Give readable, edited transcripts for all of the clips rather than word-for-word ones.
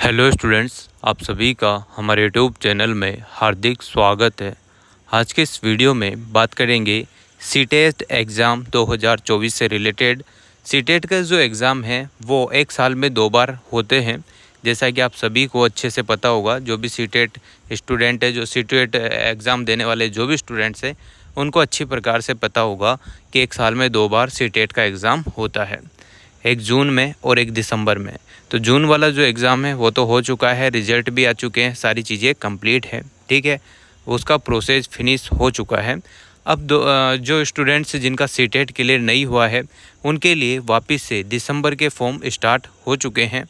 Hello students, आप सभी का हमारे यूट्यूब चैनल में हार्दिक स्वागत है। आज के इस वीडियो में बात करेंगे सीटेट एग्ज़ाम 2024 से रिलेटेड। सीटेट का जो एग्ज़ाम है वो एक साल में 2 बार होते हैं। जैसा कि आप सभी को अच्छे से पता होगा, जो भी सीटेट स्टूडेंट है, जो सीटेट एग्ज़ाम देने वाले जो भी स्टूडेंट्स हैं, उनको अच्छी प्रकार से पता होगा कि एक साल में 2 बार सीटेट का एग्ज़ाम होता है, एक जून में और एक दिसंबर में। तो जून वाला जो एग्ज़ाम है वो तो हो चुका है, रिजल्ट भी आ चुके हैं, सारी चीज़ें कंप्लीट है, ठीक है, उसका प्रोसेस फिनिश हो चुका है। अब जो स्टूडेंट्स जिनका सीटेट क्लियर नहीं हुआ है उनके लिए वापस से दिसंबर के फॉर्म स्टार्ट हो चुके हैं।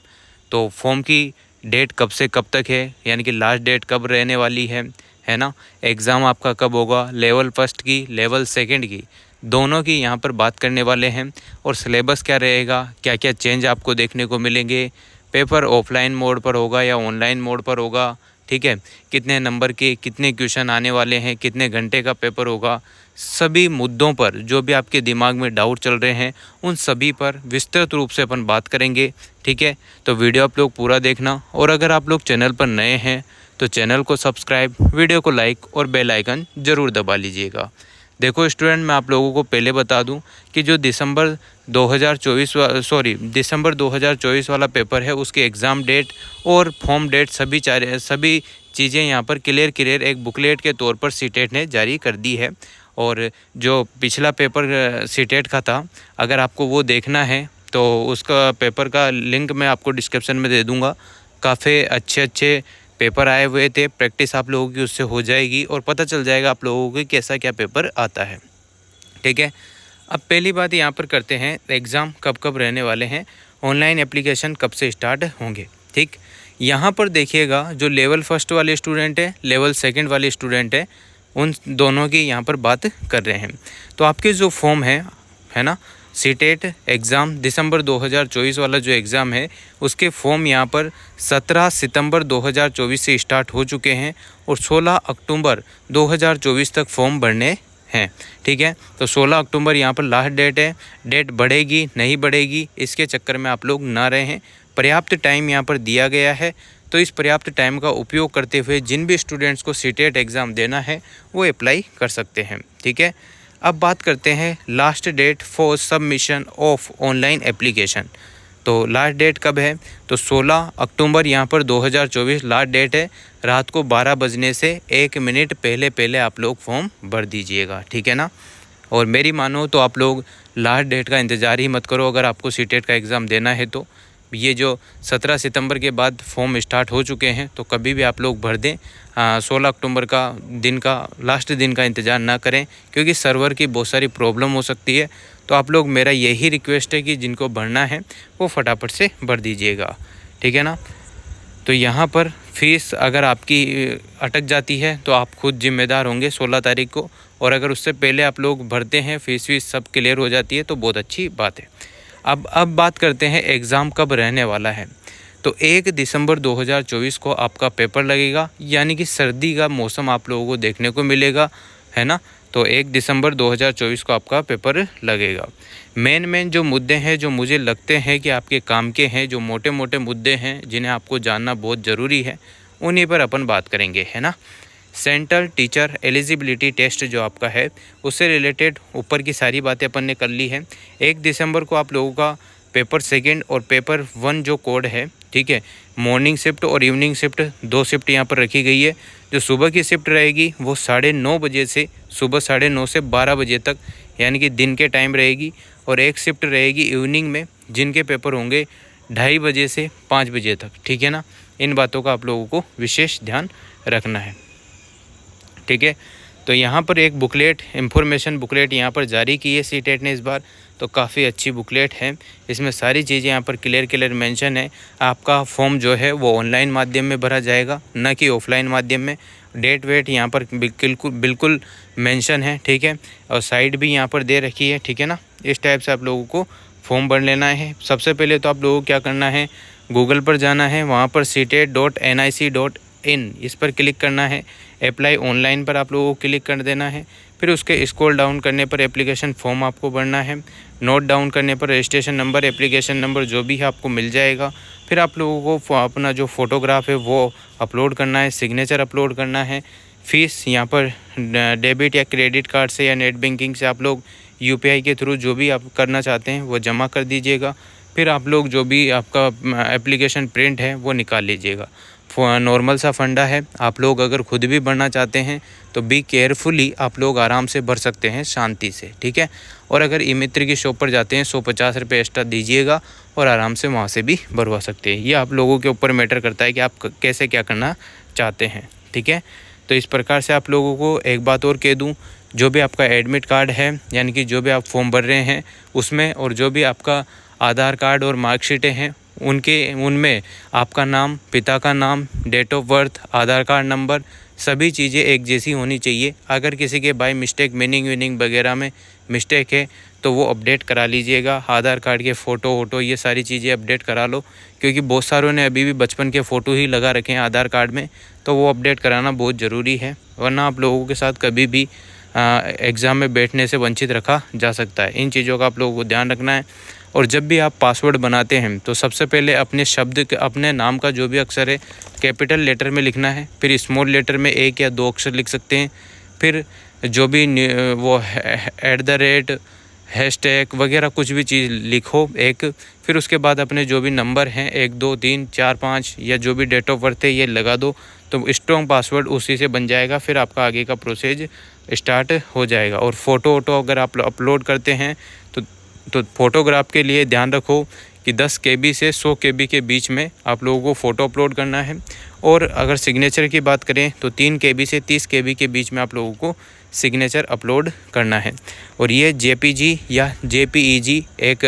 तो फॉर्म की डेट कब से कब तक है, यानी कि लास्ट डेट कब रहने वाली है ना, एग्ज़ाम आपका कब होगा, लेवल फर्स्ट की, लेवल सेकंड की, दोनों की यहाँ पर बात करने वाले हैं। और सिलेबस क्या रहेगा, क्या क्या चेंज आपको देखने को मिलेंगे, पेपर ऑफलाइन मोड पर होगा या ऑनलाइन मोड पर होगा, ठीक है, कितने नंबर के कितने क्वेश्चन आने वाले हैं, कितने घंटे का पेपर होगा, सभी मुद्दों पर जो भी आपके दिमाग में डाउट चल रहे हैं उन सभी पर विस्तृत रूप से अपन बात करेंगे, ठीक है। तो वीडियो आप लोग पूरा देखना, और अगर आप लोग चैनल पर नए हैं तो चैनल को सब्सक्राइब, वीडियो को लाइक और बेल आइकन ज़रूर दबा लीजिएगा। देखो स्टूडेंट, मैं आप लोगों को पहले बता दूं कि जो दिसंबर 2024 वाला पेपर है उसके एग्ज़ाम डेट और फॉर्म डेट सभी चीज़ें यहाँ पर क्लियर एक बुकलेट के तौर पर सीटेट ने जारी कर दी है। और जो पिछला पेपर सीटेट का था, अगर आपको वो देखना है तो उसका पेपर का लिंक मैं आपको डिस्क्रिप्शन में दे दूँगा। काफ़ी अच्छे पेपर आए हुए थे, प्रैक्टिस आप लोगों की उससे हो जाएगी और पता चल जाएगा आप लोगों को कैसा क्या पेपर आता है, ठीक है। अब पहली बात यहाँ पर करते हैं, एग्ज़ाम कब कब रहने वाले हैं, ऑनलाइन एप्लीकेशन कब से स्टार्ट होंगे, ठीक। यहाँ पर देखिएगा, जो लेवल फर्स्ट वाले स्टूडेंट है, लेवल सेकंड वाले स्टूडेंट है, उन दोनों की यहाँ पर बात कर रहे हैं। तो आपके जो फॉर्म है ना, सीटेट एग्ज़ाम दिसंबर 2024 वाला जो एग्ज़ाम है उसके फॉर्म यहाँ पर 17 सितंबर 2024 से स्टार्ट हो चुके हैं और 16 अक्टूबर 2024 तक फॉर्म भरने हैं, ठीक है। तो 16 अक्टूबर यहाँ पर लास्ट डेट है। डेट बढ़ेगी नहीं बढ़ेगी इसके चक्कर में आप लोग ना रहें, पर्याप्त टाइम यहाँ पर दिया गया है। तो इस पर्याप्त टाइम का उपयोग करते हुए जिन भी स्टूडेंट्स को सीटेट एग्ज़ाम देना है वो अप्लाई कर सकते हैं, ठीक है। अब बात करते हैं last date for submission of online application. तो लास्ट डेट कब है, तो 16 अक्टूबर यहाँ पर 2024 लास्ट डेट है। रात को 12 बजने से 1 मिनट पहले आप लोग फॉर्म भर दीजिएगा, ठीक है ना। और मेरी मानो तो आप लोग लास्ट डेट का इंतज़ार ही मत करो। अगर आपको सीटेट का एग्ज़ाम देना है तो ये जो 17 सितंबर के बाद फॉर्म स्टार्ट हो चुके हैं तो कभी भी आप लोग भर दें। 16 अक्टूबर का लास्ट दिन का इंतज़ार ना करें, क्योंकि सर्वर की बहुत सारी प्रॉब्लम हो सकती है। तो आप लोग, मेरा यही रिक्वेस्ट है कि जिनको भरना है वो फटाफट से भर दीजिएगा, ठीक है ना। तो यहाँ पर फीस अगर आपकी अटक जाती है तो आप खुद जिम्मेदार होंगे 16 तारीख को, और अगर उससे पहले आप लोग भरते हैं, फीस सब क्लियर हो जाती है तो बहुत अच्छी बात है। अब बात करते हैं एग्ज़ाम कब रहने वाला है। तो 1 दिसंबर 2024 को आपका पेपर लगेगा, यानी कि सर्दी का मौसम आप लोगों को देखने को मिलेगा, है ना। तो 1 दिसंबर 2024 को आपका पेपर लगेगा। मेन जो मुद्दे हैं जो मुझे लगते हैं कि आपके काम के हैं, जो मोटे मोटे मुद्दे हैं जिन्हें आपको जानना बहुत ज़रूरी है, उन्हीं पर अपन बात करेंगे, है ना। सेंट्रल टीचर एलिजिबिलिटी टेस्ट जो आपका है उससे रिलेटेड ऊपर की सारी बातें अपन ने कर ली है। 1 दिसंबर को आप लोगों का पेपर सेकंड और पेपर 1 जो कोड है, ठीक है, मॉर्निंग शिफ्ट और इवनिंग शिफ्ट 2 शिफ्ट यहाँ पर रखी गई है। जो सुबह की शिफ्ट रहेगी वो 9:30 बजे से सुबह 9:30 से 12 बजे तक, यानी कि दिन के टाइम रहेगी। और एक शिफ्ट रहेगी इवनिंग में, जिनके पेपर होंगे 2:30 बजे से 5 बजे तक, ठीक है ना। इन बातों का आप लोगों को विशेष ध्यान रखना है, ठीक है। तो यहाँ पर एक बुकलेट, इंफॉर्मेशन बुकलेट यहाँ पर जारी की है सीटेट ने इस बार, तो काफ़ी अच्छी बुकलेट है। इसमें सारी चीज़ें यहाँ पर क्लियर मेंशन है। आपका फॉर्म जो है वो ऑनलाइन माध्यम में भरा जाएगा, न कि ऑफलाइन माध्यम में। डेट वेट यहाँ पर बिल्कुल मेंशन है, ठीक है। और साइड भी यहाँ पर दे रखी है, ठीक है ना। इस टाइप से आप लोगों को फॉर्म भर लेना है। सबसे पहले तो आप लोगों को क्या करना है, गूगल पर जाना है, वहाँ पर CTET.nic.in इस पर क्लिक करना है। अप्लाई ऑनलाइन पर आप लोगों को क्लिक कर देना है। फिर उसके स्क्रॉल डाउन करने पर एप्लीकेशन फॉर्म आपको भरना है। नोट डाउन करने पर रजिस्ट्रेशन नंबर, एप्लीकेशन नंबर जो भी है आपको मिल जाएगा। फिर फिर आप लोगों को अपना जो फ़ोटोग्राफ है वो अपलोड करना है, सिग्नेचर अपलोड करना है। फ़ीस यहाँ पर डेबिट या क्रेडिट कार्ड से या नेट बैंकिंग से आप लोग यूपीआई के थ्रू जो भी आप करना चाहते हैं वो जमा कर दीजिएगा। फिर आप लोग जो भी आपका एप्लीकेशन प्रिंट है वो निकाल लीजिएगा। नॉर्मल सा फंडा है, आप लोग अगर खुद भी भरना चाहते हैं तो बी केयरफुली आप लोग आराम से भर सकते हैं शांति से, ठीक है। और अगर ई मित्र की शॉप पर जाते हैं 150 रुपये एक्स्ट्रा दीजिएगा और आराम से वहाँ से भी भरवा सकते हैं। ये आप लोगों के ऊपर मैटर करता है कि आप कैसे क्या करना चाहते हैं, ठीक है। तो इस प्रकार से आप लोगों को एक बात और कह दूँ, जो भी आपका एडमिट कार्ड है यानी कि जो भी आप फॉर्म भर रहे हैं उसमें, और जो भी आपका आधार कार्ड और मार्कशीटें हैं उनमें आपका नाम, पिता का नाम, date of birth, Aadhaar card number, सभी चीज़ें एक जैसी होनी चाहिए। अगर किसी के बाय मिस्टेक मीनिंग वगैरह में मिस्टेक है तो वो अपडेट करा लीजिएगा। आधार कार्ड के फ़ोटो ये सारी चीज़ें अपडेट करा लो, क्योंकि बहुत सारों ने अभी भी बचपन के फ़ोटो ही लगा रखे हैं आधार कार्ड में, तो वो अपडेट कराना बहुत ज़रूरी है, वरना आप लोगों के साथ कभी भी एग्ज़ाम में बैठने से वंचित रखा जा सकता है। इन चीज़ों का आप लोगों को ध्यान रखना है। और जब भी आप पासवर्ड बनाते हैं तो सबसे पहले अपने नाम का जो भी अक्षर है कैपिटल लेटर में लिखना है, फिर स्मॉल लेटर में 1 या 2 अक्षर लिख सकते हैं, फिर जो भी वो @ हैशटैग वगैरह कुछ भी चीज़ लिखो एक, फिर उसके बाद अपने जो भी नंबर हैं 1 2 3 4 5 या जो भी डेट ऑफ बर्थ है ये लगा दो, तो स्ट्रॉन्ग पासवर्ड उसी से बन जाएगा। फिर आपका आगे का प्रोसेस स्टार्ट हो जाएगा। और फ़ोटो अगर आप अपलोड करते हैं तो फोटोग्राफ के लिए ध्यान रखो कि 10 KB से 100 KB के बीच में आप लोगों को फ़ोटो अपलोड करना है। और अगर सिग्नेचर की बात करें तो 3 KB से 30 KB के बीच में आप लोगों को सिग्नेचर अपलोड करना है। और ये JPG या JPEG एक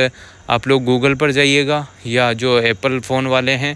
आप लोग गूगल पर जाइएगा, या जो एप्पल फ़ोन वाले हैं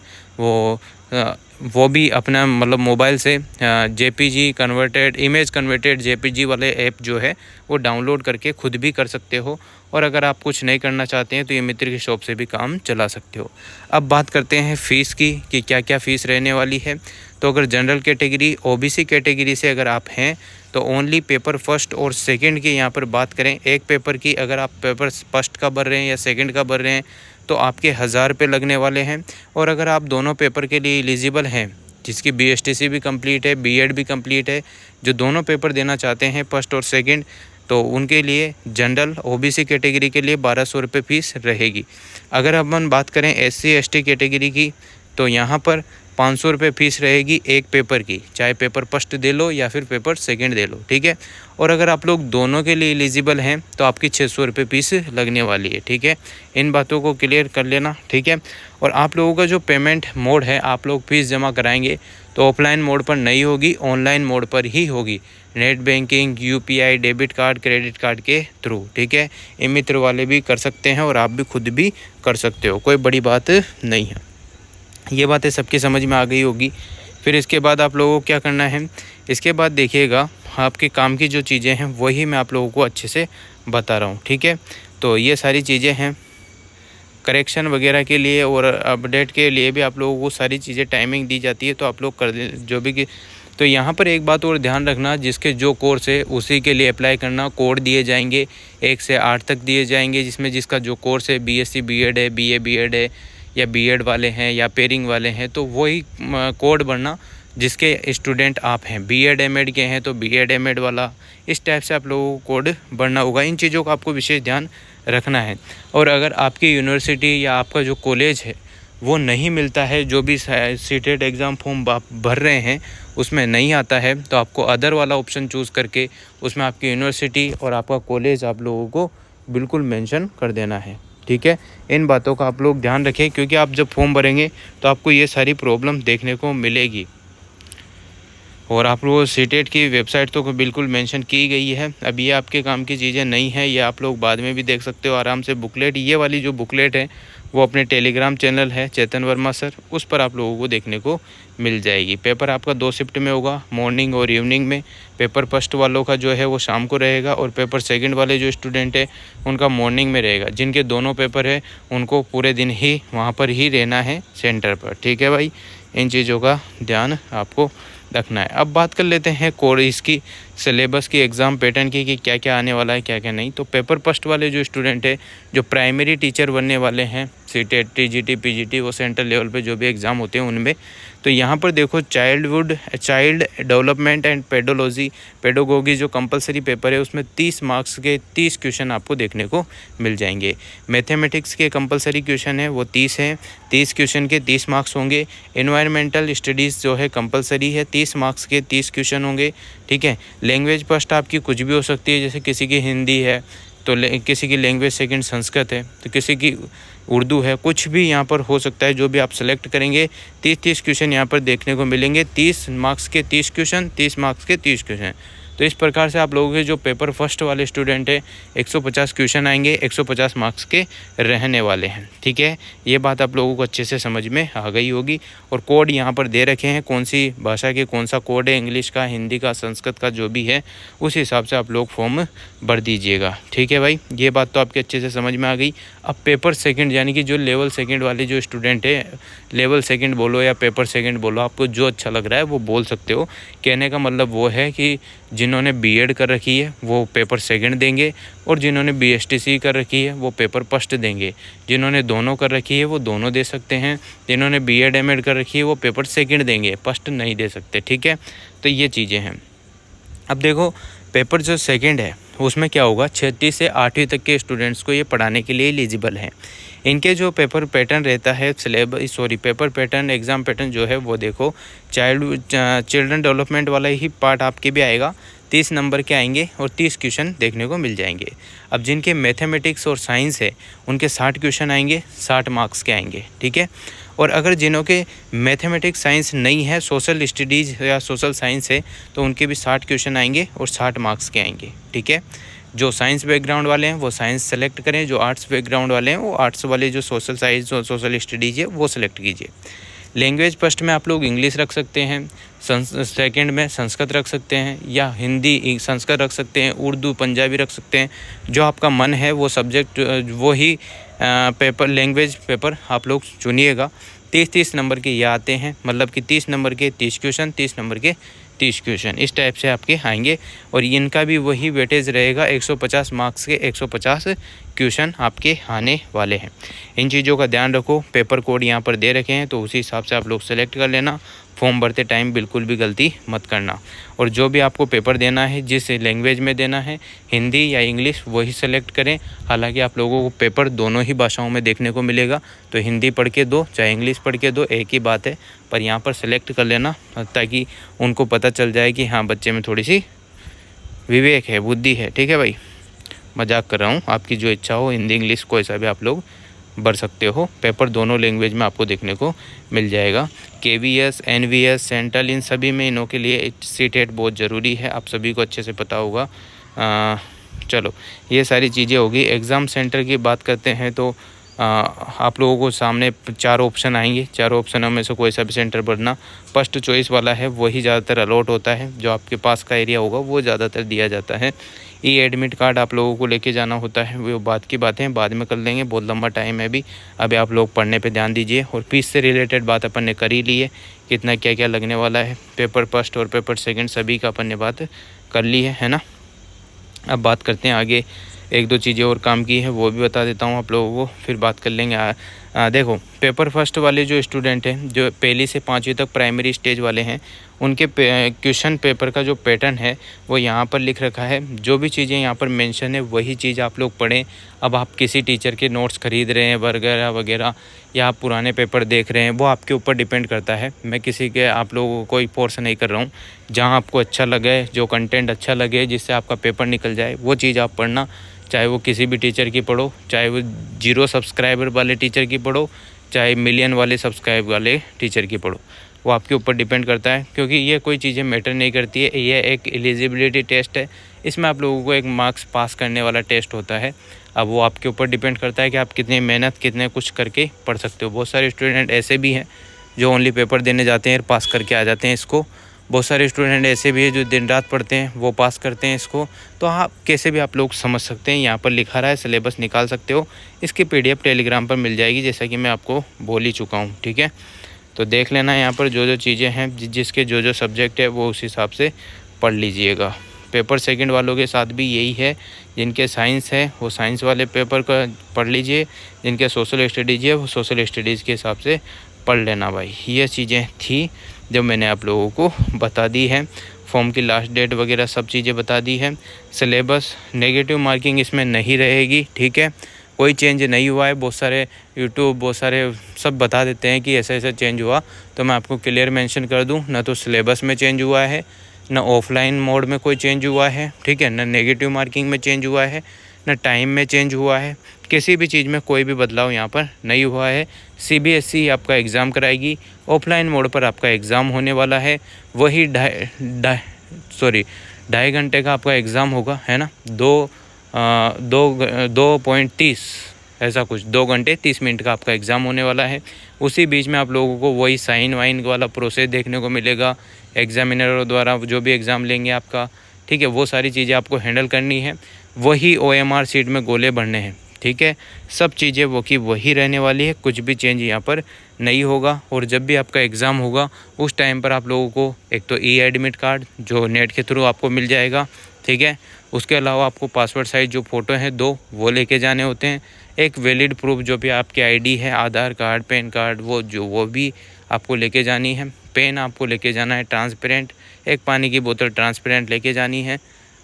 वो भी अपना मतलब मोबाइल से JPG converted image converted JPG वाले ऐप जो है वो डाउनलोड करके खुद भी कर सकते हो। और अगर आप कुछ नहीं करना चाहते हैं तो ये मित्र की शॉप से भी काम चला सकते हो। अब बात करते हैं फ़ीस की कि क्या क्या फ़ीस रहने वाली है। तो अगर जनरल कैटेगरी OBC कैटेगरी से अगर आप हैं तो ओनली पेपर फर्स्ट और सेकंड की यहाँ पर बात करें, एक पेपर की अगर आप पेपर फर्स्ट का भर रहे हैं या सेकंड का भर रहे हैं तो आपके 1000 रुपये लगने वाले हैं। और अगर आप दोनों पेपर के लिए एलिजिबल हैं, जिसकी BSTC भी कंप्लीट है, B.Ed भी कंप्लीट है, जो दोनों पेपर देना चाहते हैं फर्स्ट और सेकंड, तो उनके लिए जनरल OBC कैटेगरी के लिए 1200 रुपये फ़ीस रहेगी। अगर अपन बात करें SC ST कैटेगरी की तो यहाँ पर 500 रुपये फ़ीस रहेगी एक पेपर की, चाहे पेपर फर्स्ट दे लो या फिर पेपर सेकंड दे लो, ठीक है। और अगर आप लोग दोनों के लिए एलिजिबल हैं तो आपकी 600 रुपये फ़ीस लगने वाली है, ठीक है। इन बातों को क्लियर कर लेना, ठीक है। और आप लोगों का जो पेमेंट मोड है, आप लोग फ़ीस जमा कराएंगे तो ऑफलाइन मोड पर नहीं होगी, ऑनलाइन मोड पर ही होगी, net banking, UPI, debit card, credit card के थ्रू, ठीक है। ई मित्र वाले भी कर सकते हैं और आप भी खुद भी कर सकते हो, कोई बड़ी बात नहीं है। ये बातें सबकी समझ में आ गई होगी। फिर इसके बाद आप लोगों को क्या करना है, इसके बाद देखिएगा आपके काम की जो चीज़ें हैं वही मैं आप लोगों को अच्छे से बता रहा हूँ, ठीक है। तो ये सारी चीज़ें हैं करेक्शन वगैरह के लिए और अपडेट के लिए भी आप लोगों को सारी चीज़ें टाइमिंग दी जाती है, तो आप लोग कर दें जो भी। तो यहाँ पर एक बात और ध्यान रखना, जिसके जो कोर्स है उसी के लिए अप्लाई करना। कोड दिए जाएंगे 1 से 8 तक दिए जाएंगे, जिसमें जिसका जो कोर्स है BSc B.Ed है, BA B.Ed है या B.Ed वाले हैं या पेयरिंग वाले हैं, तो वही कोड भरना जिसके स्टूडेंट आप हैं। B.Ed M.Ed के हैं तो B.Ed M.Ed वाला, इस टाइप से आप लोगों को कोड भरना होगा। इन चीज़ों का आपको विशेष ध्यान रखना है। और अगर आपकी यूनिवर्सिटी या आपका जो कॉलेज है वो नहीं मिलता है, जो भी सीटेट एग्ज़ाम फॉर्म आप भर रहे हैं उसमें नहीं आता है, तो आपको अदर वाला ऑप्शन चूज़ करके उसमें आपकी यूनिवर्सिटी और आपका कॉलेज आप लोगों को बिल्कुल मेंशन कर देना है, ठीक है। इन बातों का आप लोग ध्यान रखें, क्योंकि आप जब फॉर्म भरेंगे तो आपको ये सारी प्रॉब्लम देखने को मिलेगी। और आप लोगों सीटेट की वेबसाइट तो बिल्कुल मेंशन की गई है। अब ये आपके काम की चीज़ें नहीं है, ये आप लोग बाद में भी देख सकते हो आराम से। बुकलेट, ये वाली जो बुकलेट है वो अपने टेलीग्राम चैनल है चेतन वर्मा सर, उस पर आप लोगों को देखने को मिल जाएगी। पेपर आपका 2 शिफ्ट में होगा, मॉर्निंग और इवनिंग में। पेपर फर्स्ट वालों का जो है वो शाम को रहेगा और पेपर सेकंड वाले जो स्टूडेंट है उनका मॉर्निंग में रहेगा। जिनके दोनों पेपर है उनको पूरे दिन ही वहाँ पर ही रहना है सेंटर पर, ठीक है भाई। इन चीज़ों का ध्यान आपको रखना है। अब बात कर लेते हैं कोर्स इसकी सिलेबस की, एग्ज़ाम पैटर्न की कि क्या क्या आने वाला है, क्या क्या नहीं। तो पेपर फर्स्ट वाले जो स्टूडेंट है, जो प्राइमरी टीचर बनने वाले हैं, सीटेट, टीजीटी, पीजीटी, वो सेंट्रल लेवल पे जो भी एग्ज़ाम होते हैं उनमें, तो यहाँ पर देखो चाइल्ड डेवलपमेंट एंड पेडोगोगी जो कंपलसरी पेपर है उसमें 30 मार्क्स के 30 क्वेश्चन आपको देखने को मिल जाएंगे। मैथमेटिक्स के कंपलसरी क्वेश्चन है वो 30 हैं, 30 क्वेश्चन के 30 मार्क्स होंगे। एनवायरमेंटल स्टडीज़ जो है कंपलसरी है, 30 मार्क्स के 30 क्वेश्चन होंगे, ठीक है। लैंग्वेज फर्स्ट आपकी कुछ भी हो सकती है, जैसे किसी की हिंदी है तो किसी की लैंग्वेज सेकंड संस्कृत है, तो किसी की उर्दू है, कुछ भी यहाँ पर हो सकता है। जो भी आप सेलेक्ट करेंगे 30 क्वेश्चन यहाँ पर देखने को मिलेंगे। 30 मार्क्स के 30 क्वेश्चन, 30 मार्क्स के 30 क्वेश्चन। तो इस प्रकार से आप लोगों के जो पेपर फर्स्ट वाले स्टूडेंट हैं 150 क्वेश्चन आएंगे, 150 मार्क्स के रहने वाले हैं, ठीक है। ये बात आप लोगों को अच्छे से समझ में आ गई होगी। और कोड यहाँ पर दे रखे हैं, कौन सी भाषा के कौन सा कोड है, इंग्लिश का, हिंदी का, संस्कृत का, जो भी है उस हिसाब से आप लोग फॉर्म भर दीजिएगा, ठीक है भाई। ये बात तो आपके अच्छे से समझ में आ गई। अब पेपर सेकंड यानी कि जो लेवल सेकंड वाले जो स्टूडेंट है, लेवल सेकंड बोलो या पेपर सेकंड बोलो, आपको जो अच्छा लग रहा है वो बोल सकते हो। कहने का मतलब वो है कि जिन्होंने बीएड कर रखी है वो पेपर सेकंड देंगे, और जिन्होंने बीएसटीसी कर रखी है वो पेपर फर्स्ट देंगे। जिन्होंने दोनों कर रखी है वो दोनों दे सकते हैं। जिन्होंने बीएड एमएड कर रखी है वो पेपर सेकंड देंगे, फर्स्ट नहीं दे सकते, ठीक है। तो ये चीज़ें हैं। अब देखो पेपर जो सेकंड है उसमें क्या होगा, 6वीं से 8वीं तक के स्टूडेंट्स को ये पढ़ाने के लिए एलिजिबल है। इनके जो पेपर पैटर्न रहता है, पेपर पैटर्न, एग्ज़ाम पैटर्न जो है वो देखो, चिल्ड्रन डेवलपमेंट वाला ही पार्ट आपके भी आएगा। 30 नंबर के आएंगे और 30 क्वेश्चन देखने को मिल जाएंगे। अब जिनके मैथमेटिक्स और साइंस है उनके 60 क्वेश्चन आएंगे, 60 मार्क्स के आएंगे, ठीक है। और अगर जिनों के मैथमेटिक्स साइंस नहीं है, सोशल स्टडीज़ या सोशल साइंस है, तो उनके भी 60 क्वेश्चन आएंगे और 60 मार्क्स के आएंगे, ठीक है। जो साइंस बैकग्राउंड वाले हैं वो साइंस सेलेक्ट करें, जो आर्ट्स बैकग्राउंड वाले हैं वो आर्ट्स वाले जो सोशल साइंस और सोशल स्टडीज़ है वो सेलेक्ट कीजिए। लैंग्वेज फर्स्ट में आप लोग इंग्लिश रख सकते हैं, सेकंड में संस्कृत रख सकते हैं, या हिंदी संस्कृत रख सकते हैं, उर्दू पंजाबी रख सकते हैं। जो आपका मन है वो सब्जेक्ट वो ही पेपर, लैंग्वेज पेपर आप लोग चुनिएगा। 30 नंबर के ये आते हैं, मतलब कि 30 नंबर के 30 क्वेश्चन, 30 नंबर के 30 क्वेश्चन, इस टाइप से आपके आएंगे। और इनका भी वही वेटेज रहेगा, 150 मार्क्स के 150 क्वेश्चन आपके आने वाले हैं। इन चीज़ों का ध्यान रखो। पेपर कोड यहाँ पर दे रखे हैं तो उसी हिसाब से आप लोग सेलेक्ट कर लेना। फॉर्म भरते टाइम बिल्कुल भी गलती मत करना। और जो भी आपको पेपर देना है, जिस लैंग्वेज में देना है, हिंदी या इंग्लिश, वही सेलेक्ट करें। हालांकि आप लोगों को पेपर दोनों ही भाषाओं में देखने को मिलेगा, तो हिंदी पढ़ के दो चाहे इंग्लिश पढ़ के दो, एक ही बात है। पर यहाँ पर सेलेक्ट कर लेना ताकि उनको पता चल जाए कि हाँ बच्चे में थोड़ी सी विवेक है, बुद्धि है, ठीक है भाई। मजाक कर रहा हूँ, आपकी जो इच्छा हो हिंदी इंग्लिश कोई सा भी आप लोग भर सकते हो। पेपर दोनों लैंग्वेज में आपको देखने को मिल जाएगा। केवीएस, एनवीएस, सेंट्रल, इन सभी में इनों के लिए सीटेट बहुत ज़रूरी है, आप सभी को अच्छे से पता होगा। चलो ये सारी चीज़ें होगी। एग्ज़ाम सेंटर की बात करते हैं तो आप लोगों को सामने 4 ऑप्शन आएंगे। 4 ऑप्शनों में से कोई सा भी सेंटर भरना। फर्स्ट चॉइस वाला है वही ज़्यादातर अलॉट होता है, जो आपके पास का एरिया होगा वो ज़्यादातर दिया जाता है। ई एडमिट कार्ड आप लोगों को लेके जाना होता है, वो बात की बातें बाद में कर लेंगे, बहुत लंबा टाइम है अभी। अभी आप लोग पढ़ने पे ध्यान दीजिए। और फीस से रिलेटेड बात अपन ने कर ही ली है, कितना क्या क्या लगने वाला है। पेपर फर्स्ट और पेपर सेकंड सभी का अपन ने बात कर ली है ना। अब बात करते हैं आगे, 1-2 चीज़ें और काम की है वो भी बता देता हूँ आप लोगों को, फिर बात कर लेंगे। देखो पेपर फर्स्ट वाले जो स्टूडेंट हैं, जो पहली से 5वीं तक प्राइमरी स्टेज वाले हैं, उनके क्वेश्चन पेपर का जो पैटर्न है वो यहाँ पर लिख रखा है। जो भी चीज़ें यहाँ पर मेंशन है वही चीज़ आप लोग पढ़ें। अब आप किसी टीचर के नोट्स खरीद रहे हैं वगैरह वगैरह, या आप पुराने पेपर देख रहे हैं, वो आपके ऊपर डिपेंड करता है। मैं किसी के आप लोगों को कोई फोर्स नहीं कर रहा हूँ। जहाँ आपको अच्छा लगे, जो कंटेंट अच्छा लगे, जिससे आपका पेपर निकल जाए, वो चीज़ आप पढ़ना। चाहे वो किसी भी टीचर की पढ़ो, चाहे वो 0 सब्सक्राइबर वाले टीचर की पढ़ो, चाहे मिलियन वाले सब्सक्राइब वाले टीचर की पढ़ो, वो आपके ऊपर डिपेंड करता है। क्योंकि ये कोई चीज़ें मैटर नहीं करती है, ये एक एलिजिबिलिटी टेस्ट है। इसमें आप लोगों को एक मार्क्स पास करने वाला टेस्ट होता है। अब वो आपके ऊपर डिपेंड करता है कि आप कितनी मेहनत, कितने कुछ करके पढ़ सकते हो। बहुत सारे स्टूडेंट ऐसे भी हैं जो ओनली पेपर देने जाते हैं और पास करके आ जाते हैं इसको। बहुत सारे स्टूडेंट ऐसे भी हैं जो दिन रात पढ़ते हैं, वो पास करते हैं इसको। तो आप कैसे भी आप लोग समझ सकते हैं, यहाँ पर लिखा रहा है, सिलेबस निकाल सकते हो। इसकी PDF टेलीग्राम पर मिल जाएगी, जैसा कि मैं आपको बोल ही चुका हूँ, ठीक है। तो देख लेना यहाँ पर जो जो चीज़ें हैं, जिसके जो जो सब्जेक्ट है वो उस हिसाब से पढ़ लीजिएगा, पेपर सेकंड वालों के साथ भी यही है। जिनके साइंस है वो साइंस वाले पेपर का पढ़ लीजिए, जिनके सोशल स्टडीज़ है वो सोशल स्टडीज़ के हिसाब से पढ़ लेना भाई। ये चीज़ें थी जो मैंने आप लोगों को बता दी है। फॉर्म की लास्ट डेट वगैरह सब चीज़ें बता दी है। सिलेबस नेगेटिव मार्किंग इसमें नहीं रहेगी, ठीक है, कोई चेंज नहीं हुआ है। बहुत सारे यूट्यूब बहुत सारे सब बता देते हैं कि ऐसा ऐसा चेंज हुआ, तो मैं आपको क्लियर मेंशन कर दूं, ना तो सिलेबस में चेंज हुआ है, ना ऑफलाइन मोड में कोई चेंज हुआ है, ठीक है, ना नेगेटिव मार्किंग में चेंज हुआ है, ना टाइम में चेंज हुआ है। किसी भी चीज़ में कोई भी बदलाव यहाँ पर नहीं हुआ है। CBSE आपका एग्ज़ाम कराएगी, ऑफलाइन मोड पर आपका एग्ज़ाम होने वाला है। वही 2.5 घंटे का आपका एग्ज़ाम होगा, है ना, 2.30 ऐसा कुछ, 2 घंटे 30 मिनट का आपका एग्ज़ाम होने वाला है। उसी बीच में आप लोगों को वही साइन वाइन वाला प्रोसेस देखने को मिलेगा एग्जामिनरों द्वारा, जो भी एग्ज़ाम लेंगे आपका, ठीक है, वो सारी चीज़ें आपको हैंडल करनी है। वही OMR शीट में गोले भरने हैं, ठीक है, सब चीज़ें वो की वही रहने वाली है, कुछ भी चेंज यहाँ पर नहीं होगा। और जब भी आपका एग्ज़ाम होगा उस टाइम पर आप लोगों को एक तो एडमिट कार्ड जो नेट के थ्रू आपको मिल जाएगा, ठीक है, उसके अलावा आपको पासपोर्ट साइज़ जो फ़ोटो हैं 2 वो लेके जाने होते हैं। एक वैलिड प्रूफ जो भी आपकी ID है, आधार कार्ड, पैन कार्ड, वो भी आपको लेके जानी है। पेन आपको लेके जाना है ट्रांसपेरेंट, एक पानी की बोतल ट्रांसपेरेंट लेके जानी है।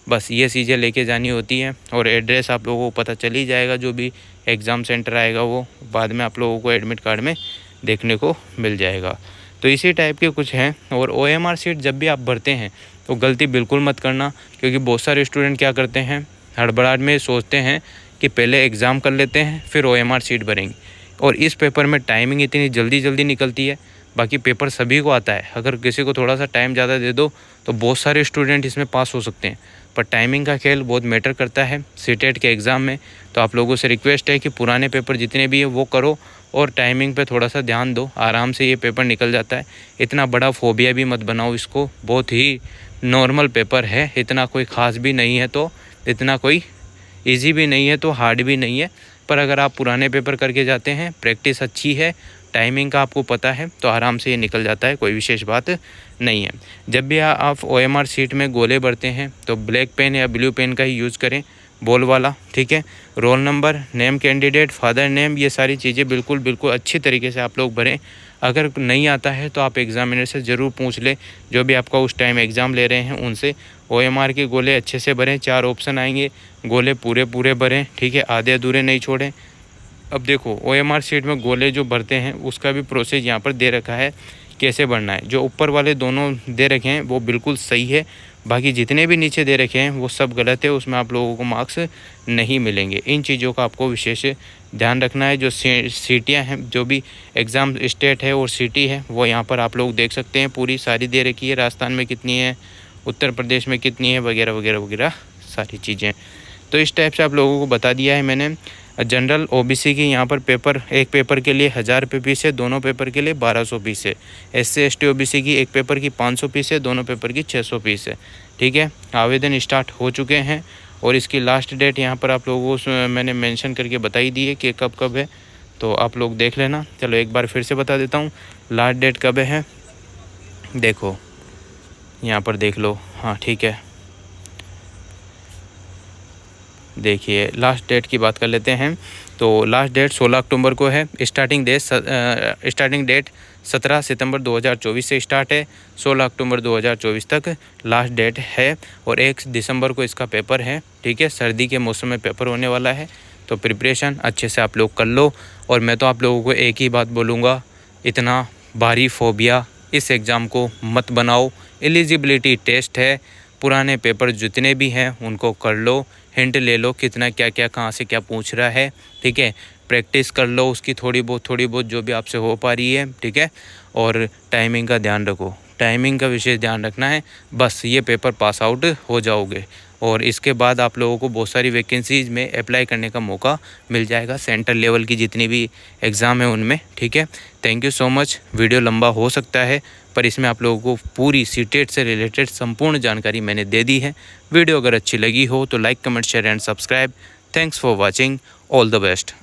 बस ये चीज़ें लेके जानी होती हैं। और एड्रेस आप लोगों को पता चल ही जाएगा, जो भी एग्ज़ाम सेंटर आएगा वो बाद में आप लोगों को एडमिट कार्ड में देखने को मिल जाएगा। तो इसी टाइप के कुछ हैं। और OMR शीट जब भी आप भरते हैं तो गलती बिल्कुल मत करना, क्योंकि बहुत सारे स्टूडेंट क्या करते हैं, हड़बड़ाहट में सोचते हैं कि पहले एग्ज़ाम कर लेते हैं फिर OMR शीट भरेंगे। और इस पेपर में टाइमिंग इतनी जल्दी निकलती है। बाकी पेपर सभी को आता है, अगर किसी को थोड़ा सा टाइम ज़्यादा दे दो तो बहुत सारे स्टूडेंट इसमें पास हो सकते हैं। पर टाइमिंग का खेल बहुत मैटर करता है CTET के एग्ज़ाम में। तो आप लोगों से रिक्वेस्ट है कि पुराने पेपर जितने भी है वो करो और टाइमिंग पे थोड़ा सा ध्यान दो, आराम से ये पेपर निकल जाता है। इतना बड़ा फोबिया भी मत बनाओ इसको, बहुत ही नॉर्मल पेपर है, इतना कोई ख़ास भी नहीं है, तो इतना कोई ईजी भी नहीं है तो हार्ड भी नहीं है। पर अगर आप पुराने पेपर करके जाते हैं, प्रैक्टिस अच्छी है, टाइमिंग का आपको पता है, तो आराम से ये निकल जाता है, कोई विशेष बात नहीं है। जब भी आप OMR शीट में गोले भरते हैं तो ब्लैक पेन या ब्लू पेन का ही यूज़ करें, बॉल वाला, ठीक है। Roll number, name candidate, father name, ये सारी चीज़ें बिल्कुल अच्छी तरीके से आप लोग भरें। अगर नहीं आता है तो आप एग्ज़ामिनर से ज़रूर पूछ लें, जो भी आपका उस टाइम एग्ज़ाम ले रहे हैं उनसे। OMR के गोले अच्छे से भरें, 4 ऑप्शन आएंगे, गोले पूरे भरें, ठीक है, आधे अधूरे नहीं छोड़ें। अब देखो OMR शीट में गोले जो भरते हैं उसका भी प्रोसेस यहाँ पर दे रखा है कैसे भरना है। जो ऊपर वाले दोनों दे रखे हैं वो बिल्कुल सही है, बाकी जितने भी नीचे दे रखे हैं वो सब गलत है, उसमें आप लोगों को मार्क्स नहीं मिलेंगे। इन चीज़ों का आपको विशेष ध्यान रखना है। जो सीटियाँ हैं, जो भी एग्ज़ाम स्टेट है और सिटी है, वो यहाँ पर आप लोग देख सकते हैं, पूरी सारी दे रखी है। राजस्थान में कितनी है, उत्तर प्रदेश में कितनी है, वगैरह सारी चीज़ें। तो इस टाइप से आप लोगों को बता दिया है मैंने। जनरल OBC की यहाँ पर पेपर, एक पेपर के लिए 1000 रुपये फीस है, दोनों पेपर के लिए 1200 फीस है। SC ST OBC की एक पेपर की 500 फीस है, दोनों पेपर की 600 फीस है, ठीक है। आवेदन स्टार्ट हो चुके हैं और इसकी लास्ट डेट यहाँ पर आप लोगों को मैंने मेंशन करके बताई दी है कि कब है, तो आप लोग देख लेना। चलो एक बार फिर से बता देता हूँ लास्ट डेट कब है, देखो यहाँ पर देख लो, हाँ ठीक है। देखिए लास्ट डेट की बात कर लेते हैं, तो लास्ट डेट 16 अक्टूबर को है। स्टार्टिंग डेट 17 सितंबर 2024 से स्टार्ट है, 16 अक्टूबर 2024 तक लास्ट डेट है। और 1 दिसंबर को इसका पेपर है, ठीक है। सर्दी के मौसम में पेपर होने वाला है, तो प्रिपरेशन अच्छे से आप लोग कर लो। और मैं तो आप लोगों को एक ही बात बोलूँगा, इतना भारी फोबिया इस एग्ज़ाम को मत बनाओ। एलिजिबिलिटी टेस्ट है, पुराने पेपर जितने भी हैं उनको कर लो, हिंट ले लो कितना क्या कहाँ से क्या पूछ रहा है, ठीक है। प्रैक्टिस कर लो उसकी थोड़ी बहुत जो भी आपसे हो पा रही है, ठीक है। और टाइमिंग का ध्यान रखो, टाइमिंग का विशेष ध्यान रखना है, बस ये पेपर पास आउट हो जाओगे। और इसके बाद आप लोगों को बहुत सारी वैकेंसीज़ में अप्लाई करने का मौका मिल जाएगा, सेंटर लेवल की जितनी भी एग्ज़ाम है उनमें, ठीक है। Thank you so much. Video लंबा हो सकता है पर इसमें आप लोगों को पूरी सीटेट से रिलेटेड संपूर्ण जानकारी मैंने दे दी है। वीडियो अगर अच्छी लगी हो तो like, comment, share and subscribe. Thanks for watching, all the best.